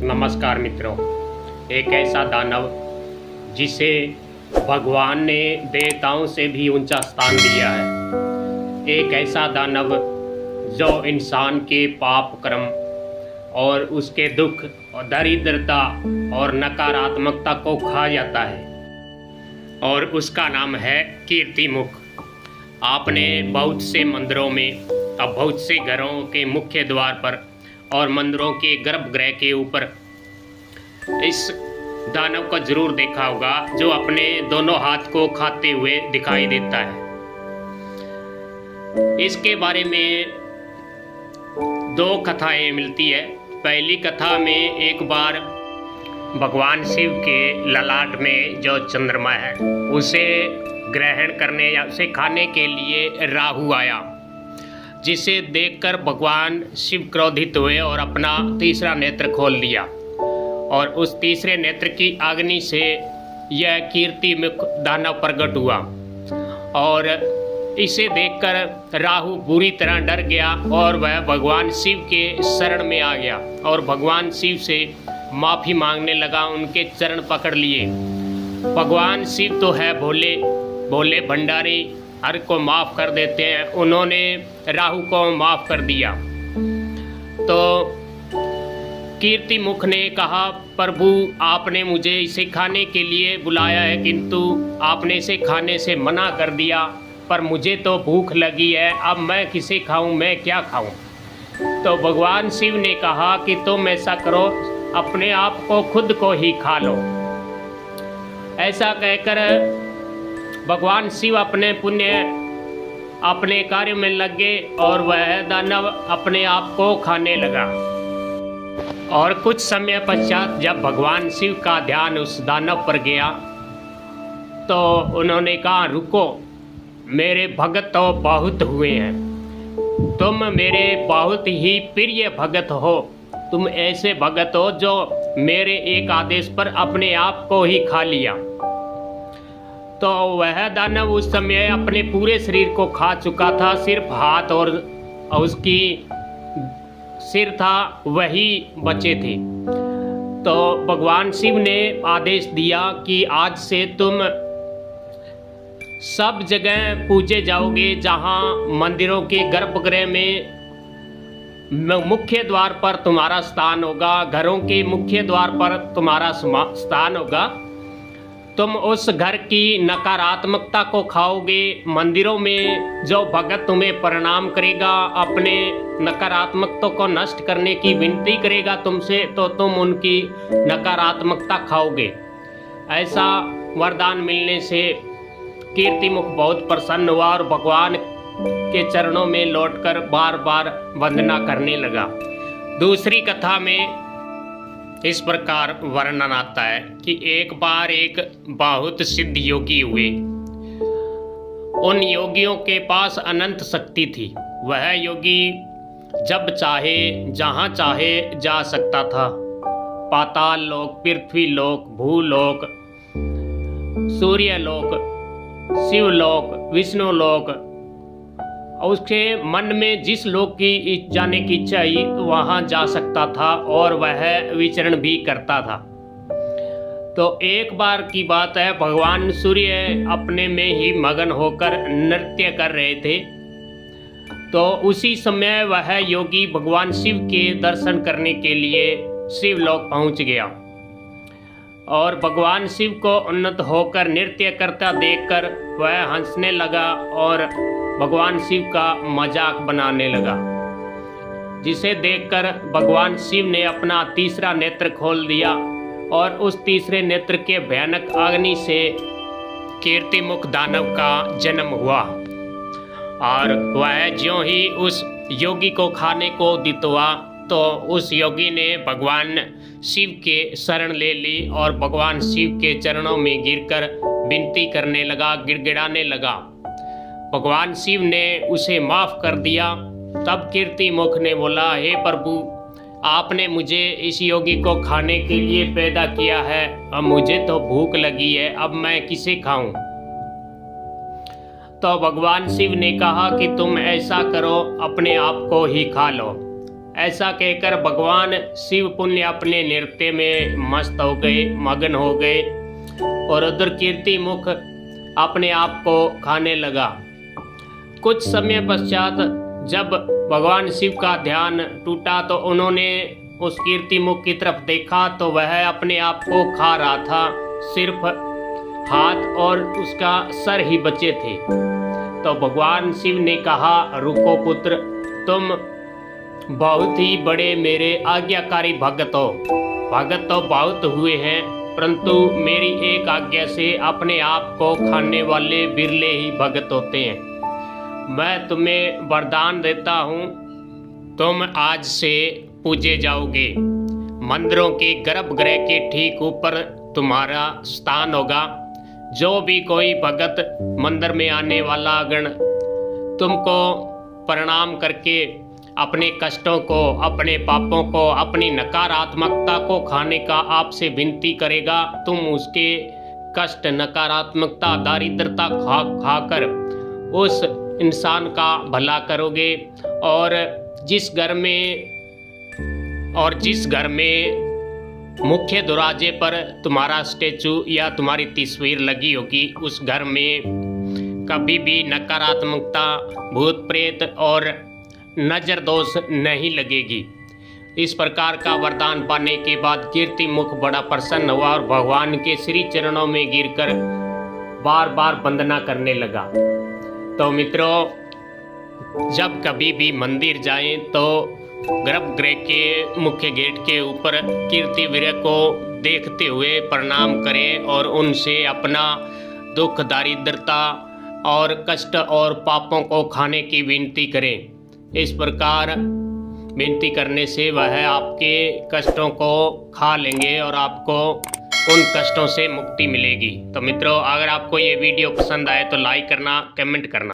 नमस्कार मित्रों। एक ऐसा दानव जिसे भगवान ने देवताओं से भी ऊंचा स्थान दिया है। एक ऐसा दानव जो इंसान के पाप कर्म और उसके दुख और दरिद्रता और नकारात्मकता को खा जाता है, और उसका नाम है कीर्तिमुख। आपने बहुत से मंदिरों में और बहुत से घरों के मुख्य द्वार पर और मंदिरों के गर्भगृह के ऊपर इस दानव को जरूर देखा होगा, जो अपने दोनों हाथ को खाते हुए दिखाई देता है। इसके बारे में दो कथाएं मिलती है। पहली कथा में एक बार भगवान शिव के ललाट में जो चंद्रमा है उसे ग्रहण करने या उसे खाने के लिए राहु आया, जिसे देखकर भगवान शिव क्रोधित हुए और अपना तीसरा नेत्र खोल दिया, और उस तीसरे नेत्र की अग्नि से यह कीर्तिमुख दानव प्रकट हुआ। और इसे देखकर राहु बुरी तरह डर गया और वह भगवान शिव के शरण में आ गया और भगवान शिव से माफ़ी मांगने लगा, उनके चरण पकड़ लिए। भगवान शिव तो है भोले भोले भंडारी, हर को माफ़ कर देते हैं। उन्होंने राहु को माफ़ कर दिया। तो कीर्तिमुख ने कहा, प्रभु आपने मुझे इसे खाने के लिए बुलाया है, किंतु आपने इसे खाने से मना कर दिया, पर मुझे तो भूख लगी है, अब मैं किसे खाऊं, मैं क्या खाऊं। तो भगवान शिव ने कहा कि तुम ऐसा करो, अपने आप को खुद को ही खा लो। ऐसा कहकर भगवान शिव अपने अपने कार्य में लग गए और वह दानव अपने आप को खाने लगा। और कुछ समय पश्चात जब भगवान शिव का ध्यान उस दानव पर गया तो उन्होंने कहा, रुको, मेरे भगत तो बहुत हुए हैं, तुम मेरे बहुत ही प्रिय भगत हो। तुम ऐसे भगत हो जो मेरे एक आदेश पर अपने आप को ही खा लिया। तो वह दानव उस समय अपने पूरे शरीर को खा चुका था, सिर्फ हाथ और उसकी सिर था वही बचे थे। तो भगवान शिव ने आदेश दिया कि आज से तुम सब जगह पूजे जाओगे, जहाँ मंदिरों के गर्भगृह में मुख्य द्वार पर तुम्हारा स्थान होगा, घरों के मुख्य द्वार पर तुम्हारा स्थान होगा। तुम उस घर की नकारात्मकता को खाओगे। मंदिरों में जो भगत तुम्हें प्रणाम करेगा, अपने नकारात्मकता को नष्ट करने की विनती करेगा तुमसे, तो तुम उनकी नकारात्मकता खाओगे। ऐसा वरदान मिलने से कीर्तिमुख बहुत प्रसन्न हुआ और भगवान के चरणों में लौटकर बार बार वंदना करने लगा। दूसरी कथा में इस प्रकार वर्णन आता है कि एक बार एक बहुत सिद्ध योगी हुए। उन योगियों के पास अनंत शक्ति थी। वह योगी जब चाहे जहाँ चाहे जा सकता था। पाताल लोक, पृथ्वी लोक, भूलोक, सूर्यलोक, शिवलोक, विष्णु लोक, उसके मन में जिस लोक की जाने की इच्छा हुई वहाँ जा सकता था और वह विचरण भी करता था। तो एक बार की बात है, भगवान सूर्य अपने में ही मगन होकर नृत्य कर रहे थे। तो उसी समय वह योगी भगवान शिव के दर्शन करने के लिए शिवलोक पहुँच गया और भगवान शिव को उन्नत होकर नृत्य करता देखकर वह हंसने लगा और भगवान शिव का मजाक बनाने लगा, जिसे देखकर भगवान शिव ने अपना तीसरा नेत्र खोल दिया और उस तीसरे नेत्र के भयानक अग्नि से कीर्तिमुख दानव का जन्म हुआ। और वह ज्यों ही उस योगी को खाने को उद्यत हुआ तो उस योगी ने भगवान शिव के शरण ले ली और भगवान शिव के चरणों में गिरकर विनती करने लगा, गिड़गिड़ाने लगा। भगवान शिव ने उसे माफ़ कर दिया। तब कीर्तिमुख ने बोला, हे प्रभु, आपने मुझे इस योगी को खाने के लिए पैदा किया है, अब मुझे तो भूख लगी है, अब मैं किसे खाऊं। तो भगवान शिव ने कहा कि तुम ऐसा करो, अपने आप को ही खा लो। ऐसा कहकर भगवान शिव पुण्य अपने नृत्य में मस्त हो गए, मगन हो गए और उधर कीर्तिमुख अपने आप को खाने लगा। कुछ समय पश्चात जब भगवान शिव का ध्यान टूटा तो उन्होंने उस कीर्तिमुख की तरफ देखा तो वह अपने आप को खा रहा था, सिर्फ हाथ और उसका सर ही बचे थे। तो भगवान शिव ने कहा, रुको पुत्र, तुम बहुत ही बड़े मेरे आज्ञाकारी भगत हो। भगत तो बहुत हुए हैं, परंतु मेरी एक आज्ञा से अपने आप को खाने वाले बिरले ही भगत होते हैं। मैं तुम्हें वरदान देता हूँ, तुम आज से पूजे जाओगे। मंदिरों के गर्भगृह के ठीक ऊपर तुम्हारा स्थान होगा। जो भी कोई भगत मंदिर में आने वाला गण तुमको प्रणाम करके अपने कष्टों को, अपने पापों को, अपनी नकारात्मकता को खाने का आपसे विनती करेगा, तुम उसके कष्ट, नकारात्मकता, दारिद्रता खाकर उस इंसान का भला करोगे। और जिस घर में मुख्य दरवाजे पर तुम्हारा स्टैचू या तुम्हारी तस्वीर लगी होगी, उस घर में कभी भी नकारात्मकता, भूत प्रेत और नजर दोष नहीं लगेगी। इस प्रकार का वरदान पाने के बाद कीर्तिमुख बड़ा प्रसन्न हुआ और भगवान के श्री चरणों में गिरकर बार बार वंदना करने लगा। तो मित्रों, जब कभी भी मंदिर जाएं तो गर्भगृह के मुख्य गेट के ऊपर कीर्तिवीर को देखते हुए प्रणाम करें और उनसे अपना दुख, दारिद्रता और कष्ट और पापों को खाने की विनती करें। इस प्रकार विनती करने से वह आपके कष्टों को खा लेंगे और आपको उन कष्टों से मुक्ति मिलेगी। तो मित्रों, अगर आपको ये वीडियो पसंद आए तो लाइक करना, कमेंट करना।